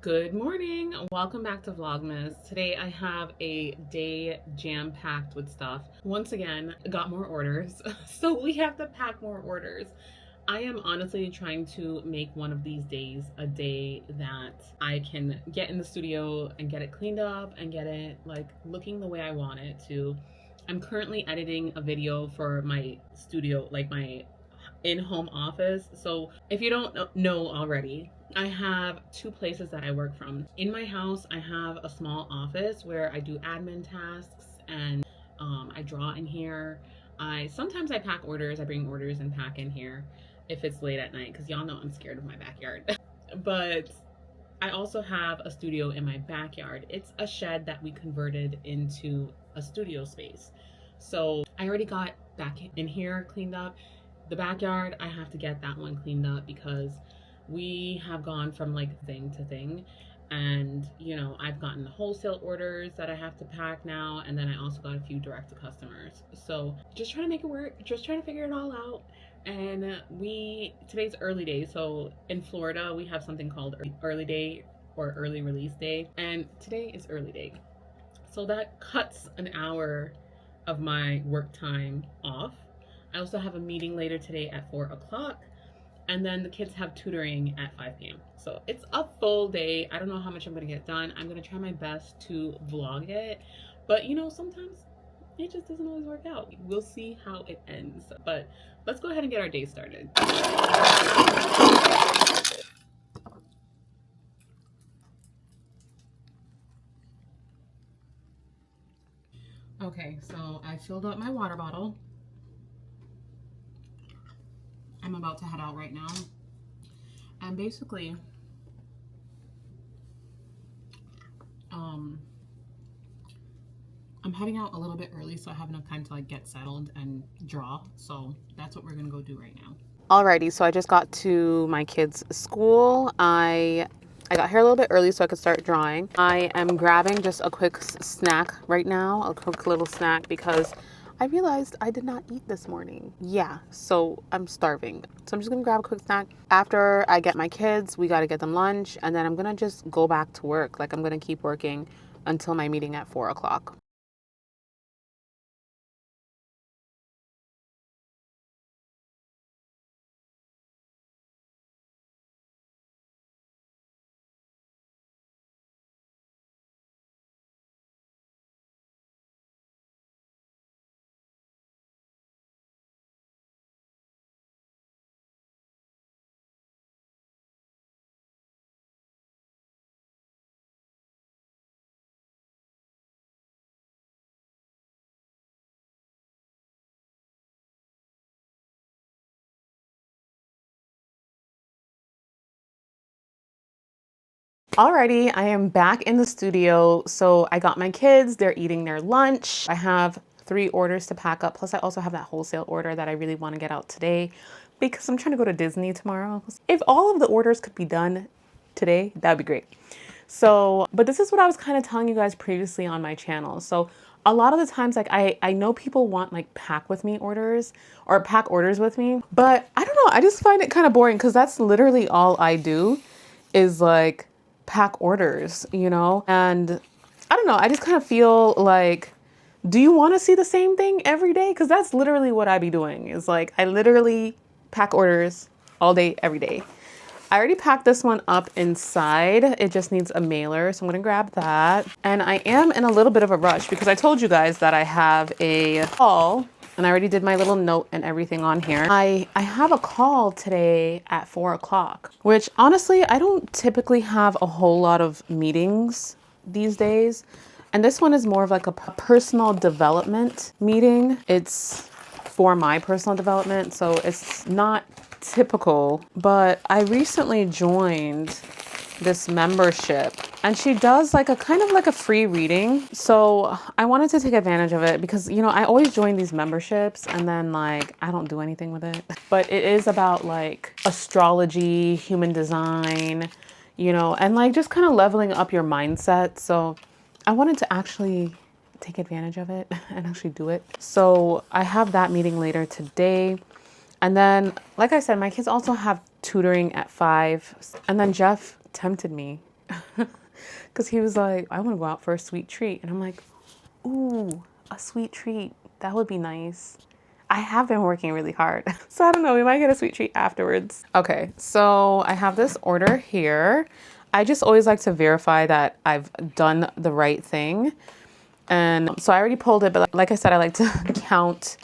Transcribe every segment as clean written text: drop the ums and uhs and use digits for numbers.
Good morning. Welcome back to Vlogmas. Today I have a day jam-packed with stuff. Once again, got more orders. So we have to pack more orders. I am honestly trying to make one of these days a day that I can get in the studio and get it cleaned up and get it like looking the way I want it to. I'm currently editing a video for my studio, like my in-home office. So if you don't know already, I have two places that I work from. In my house, I have a small office where I do admin tasks and I draw in here. I pack orders. I bring orders and pack in here if it's late at night because y'all know I'm scared of my backyard. But I also have a studio in my backyard. It's a shed that we converted into a studio space. So I already got back in here cleaned up. The backyard, I have to get that one cleaned up because we have gone from like thing to thing. And, you know, I've gotten wholesale orders that I have to pack now. And then I also got a few direct to customers. So just trying to make it work, just trying to figure it all out. And today's early day. So in Florida, we have something called early day or early release day. And today is early day. So that cuts an hour of my work time off. I also have a meeting later today at 4 o'clock. And then the kids have tutoring at 5 p.m. So it's a full day. I don't know how much I'm going to get done. I'm going to try my best to vlog it. But, you know, sometimes it just doesn't always work out. We'll see how it ends. But let's go ahead and get our day started. Okay, so I filled up my water bottle. I'm about to head out right now. And basically, I'm heading out a little bit early so I have enough time to like get settled and draw. So that's what we're gonna go do right now. Alrighty, so I just got to my kids' school. I got here a little bit early so I could start drawing. I am grabbing just a quick snack right now, a quick little snack because I realized I did not eat this morning. Yeah, so I'm starving. So I'm just gonna grab a quick snack. After I get my kids, we gotta get them lunch, and then I'm gonna just go back to work. Like I'm gonna keep working until my meeting at 4 o'clock. Alrighty, I am back in the studio. So I got my kids, they're eating their lunch. I have 3 orders to pack up. Plus I also have that wholesale order that I really want to get out today because I'm trying to go to Disney tomorrow. If all of the orders could be done today, that'd be great. So, but this is what I was kind of telling you guys previously on my channel. So a lot of the times, like I know people want like pack with me orders or pack orders with me, but I don't know. I just find it kind of boring because that's literally all I do is like pack orders, you know? And I don't know, I just kind of feel like, do you want to see the same thing every day? Because that's literally what I be doing is like, I literally pack orders all day, every day. I already packed this one up inside. It just needs a mailer. So I'm going to grab that. And I am in a little bit of a rush because I told you guys that I have a call and I already did my little note and everything on here. I have a call today at 4 o'clock, which honestly, I don't typically have a whole lot of meetings these days. And this one is more of like a personal development meeting. It's for my personal development, so it's not typical, but I recently joined this membership and she does like a kind of like a free reading. So I wanted to take advantage of it because, you know, I always join these memberships and then like I don't do anything with it. But it is about like astrology, human design, you know, and like just kind of leveling up your mindset. So I wanted to actually take advantage of it and actually do it. So I have that meeting later today. And then, like I said, my kids also have tutoring at 5. And then Jeff tempted me Because he was like, I want to go out for a sweet treat. And I'm like, ooh, a sweet treat. That would be nice. I have been working really hard. So I don't know, we might get a sweet treat afterwards. Okay, so I have this order here. I just always like to verify that I've done the right thing. And so I already pulled it, but like I said, I like to count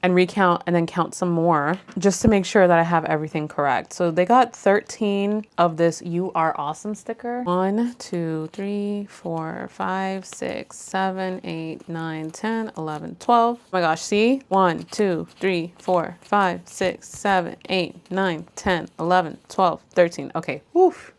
and recount and then count some more just to make sure that I have everything correct. So they got 13 of this "You Are Awesome" sticker. 1, 2, 3, 4, 5, 6, 7, 8, 9, 10, 11, 12. Oh my gosh, see? 1, 2, 3, 4, 5, 6, 7, 8, 9, 10, 11, 12, 13. Okay, woof.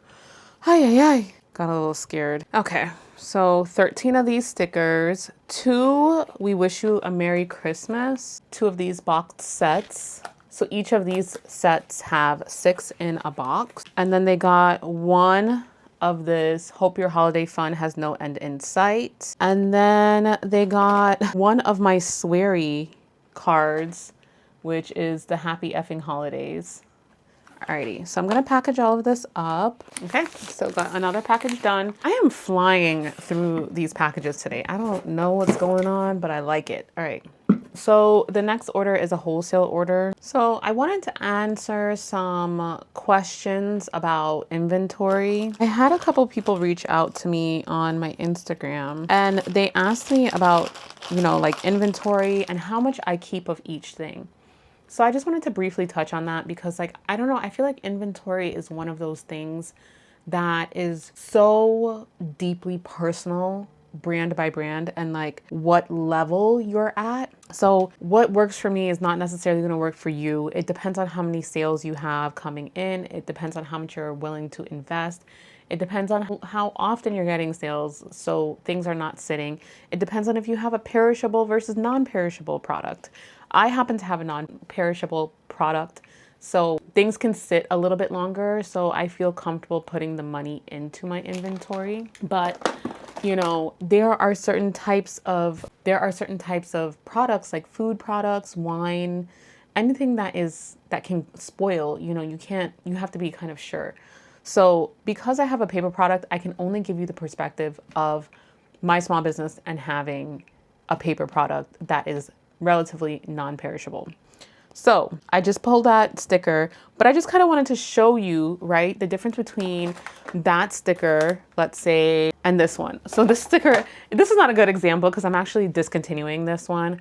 Ay, ay, ay. Got a little scared. Okay. So 13 of these stickers, 2 "We Wish You a Merry Christmas," 2 of these box sets. So each of these sets have 6 in a box. And then they got 1 of this "Hope Your Holiday Fun Has No End in Sight." And then they got 1 of my sweary cards, which is the "Happy Effing Holidays." Alrighty, so I'm gonna package all of this up. Okay, so got another package done. I am flying through these packages today. I don't know what's going on, but I like it. All right, so the next order is a wholesale order. So I wanted to answer some questions about inventory. I had a couple people reach out to me on my Instagram and they asked me about, like inventory and how much I keep of each thing. So I just wanted to briefly touch on that because I don't know, I feel like inventory is one of those things that is so deeply personal, brand by brand, and like what level you're at. So what works for me is not necessarily going to work for you. It depends on how many sales you have coming in. It depends on how much you're willing to invest. It depends on how often you're getting sales, so things are not sitting. It depends on if you have a perishable versus non-perishable product. I happen to have a non-perishable product, so things can sit a little bit longer, so I feel comfortable putting the money into my inventory. But there are certain types of products like food products, wine, anything that can spoil. You have to be kind of sure. So because I have a paper product, I can only give you the perspective of my small business and having a paper product that is relatively non-perishable. So I just pulled that sticker, but I just kind of wanted to show you, right, the difference between that sticker, let's say, and this one. So this sticker, this is not a good example because I'm actually discontinuing this one,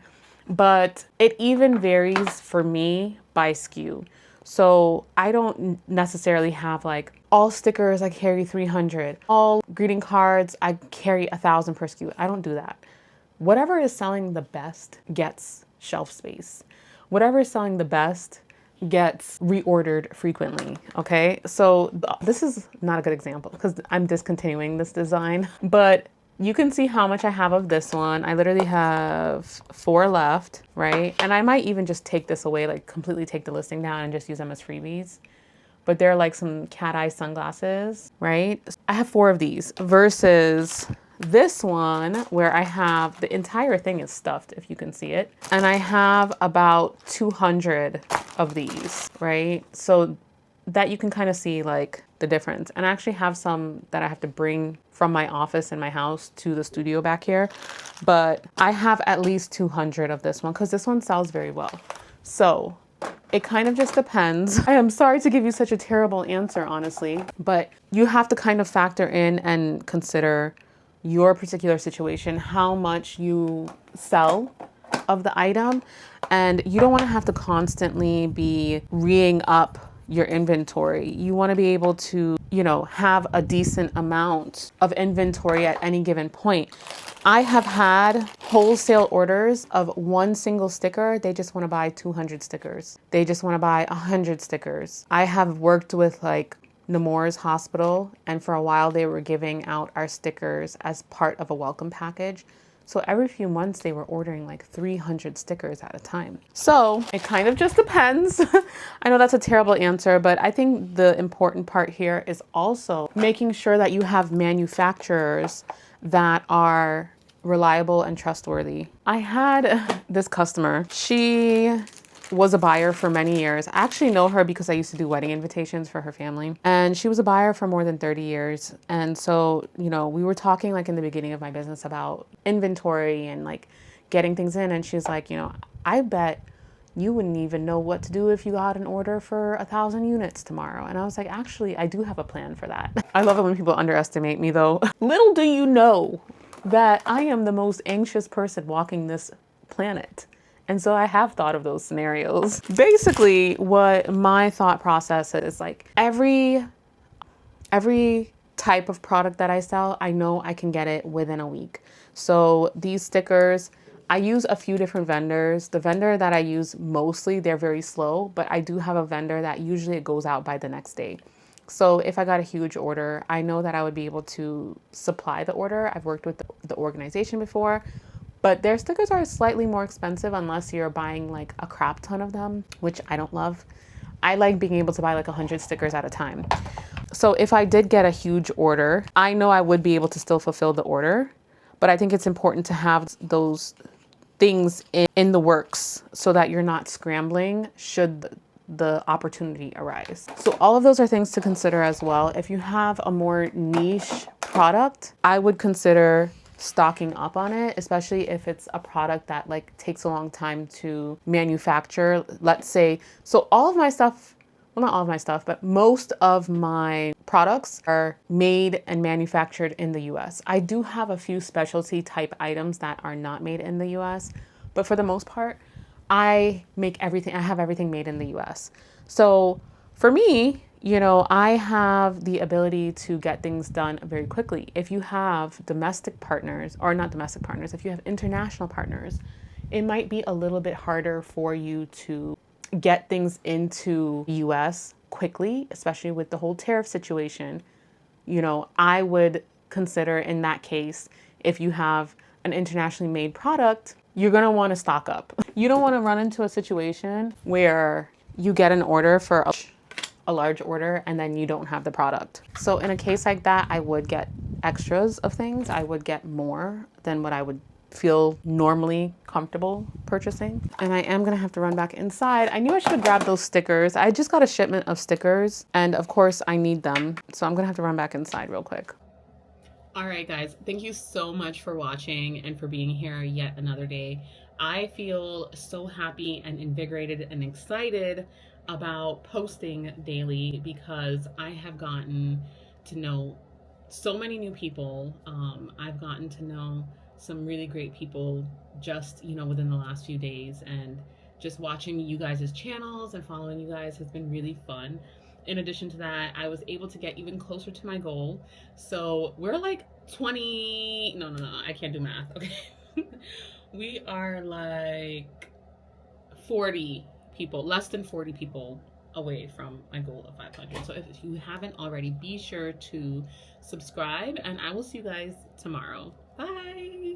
but it even varies for me by SKU. So I don't necessarily have like all stickers I carry 300, all greeting cards I carry 1,000 per SKU. I don't do that. Whatever is selling the best gets shelf space. Whatever is selling the best gets reordered frequently. Okay, so this is not a good example because I'm discontinuing this design, but you can see how much I have of this one. I literally have 4 left, right? And I might even just take this away, like completely take the listing down and just use them as freebies. But they're like some cat eye sunglasses, right? I have 4 of these versus this one where I have the entire thing is stuffed, if you can see it. And I have about 200 of these, right? So that you can kind of see like the difference. And I actually have some that I have to bring from my office in my house to the studio back here. But I have at least 200 of this one because this one sells very well. So it kind of just depends. I am sorry to give you such a terrible answer, honestly, but you have to kind of factor in and consider your particular situation, how much you sell of the item. And you don't want to have to constantly be reing up your inventory. You want to be able to, have a decent amount of inventory at any given point. I have had wholesale orders of 1 single sticker. They just want to buy 200 stickers. They just want to buy 100 stickers. I have worked with like Nemours Hospital, and for a while they were giving out our stickers as part of a welcome package. So every few months they were ordering like 300 stickers at a time. So it kind of just depends. I know that's a terrible answer, but I think the important part here is also making sure that you have manufacturers that are reliable and trustworthy. I had this customer. She was a buyer for many years. I actually know her because I used to do wedding invitations for her family. And she was a buyer for more than 30 years. And so, you know, we were talking like in the beginning of my business about inventory and like getting things in. And she's like, you know, I bet you wouldn't even know what to do if you got an order for 1,000 units tomorrow. And I was like, actually, I do have a plan for that. I love it when people underestimate me though. Little do you know that I am the most anxious person walking this planet. And so I have thought of those scenarios. Basically, what my thought process is like every type of product that I sell, I know I can get it within a week. So these stickers, I use a few different vendors. The vendor that I use mostly, they're very slow, but I do have a vendor that usually it goes out by the next day. So if I got a huge order, I know that I would be able to supply the order. I've worked with the organization before, but their stickers are slightly more expensive unless you're buying like a crap ton of them, which I don't love. I like being able to buy like 100 stickers at a time. So if I did get a huge order, I know I would be able to still fulfill the order, but I think it's important to have those things in the works so that you're not scrambling should the opportunity arise. So all of those are things to consider as well. If you have a more niche product, I would consider stocking up on it, especially if it's a product that like takes a long time to manufacture. Let's say, so all of my stuff, well, not all of my stuff, but most of my products are made and manufactured in the US. I do have a few specialty type items that are not made in the US, but for the most part, I have everything made in the US. So for me, you know, I have the ability to get things done very quickly. If you have domestic partners, or not domestic partners, if you have international partners, it might be a little bit harder for you to get things into the US quickly, especially with the whole tariff situation. You know, I would consider in that case, if you have an internationally made product, you're going to want to stock up. You don't want to run into a situation where you get an order for a large order and then you don't have the product. So in a case like that, I would get extras of things. I would get more than what I would feel normally comfortable purchasing. And I am gonna have to run back inside. I knew I should have grabbed those stickers. I just got a shipment of stickers and of course I need them. So I'm gonna have to run back inside real quick. All right, guys, thank you so much for watching and for being here yet another day. I feel so happy and invigorated and excited about posting daily because I have gotten to know so many new people. I've gotten to know some really great people just, you know, within the last few days, and just watching you guys' channels and following you guys has been really fun. In addition to that, I was able to get even closer to my goal. So we're like 20, no, I can't do math, okay. We are like 40 people, less than 40 people away from my goal of 500. So if you haven't already, be sure to subscribe and I will see you guys tomorrow. Bye.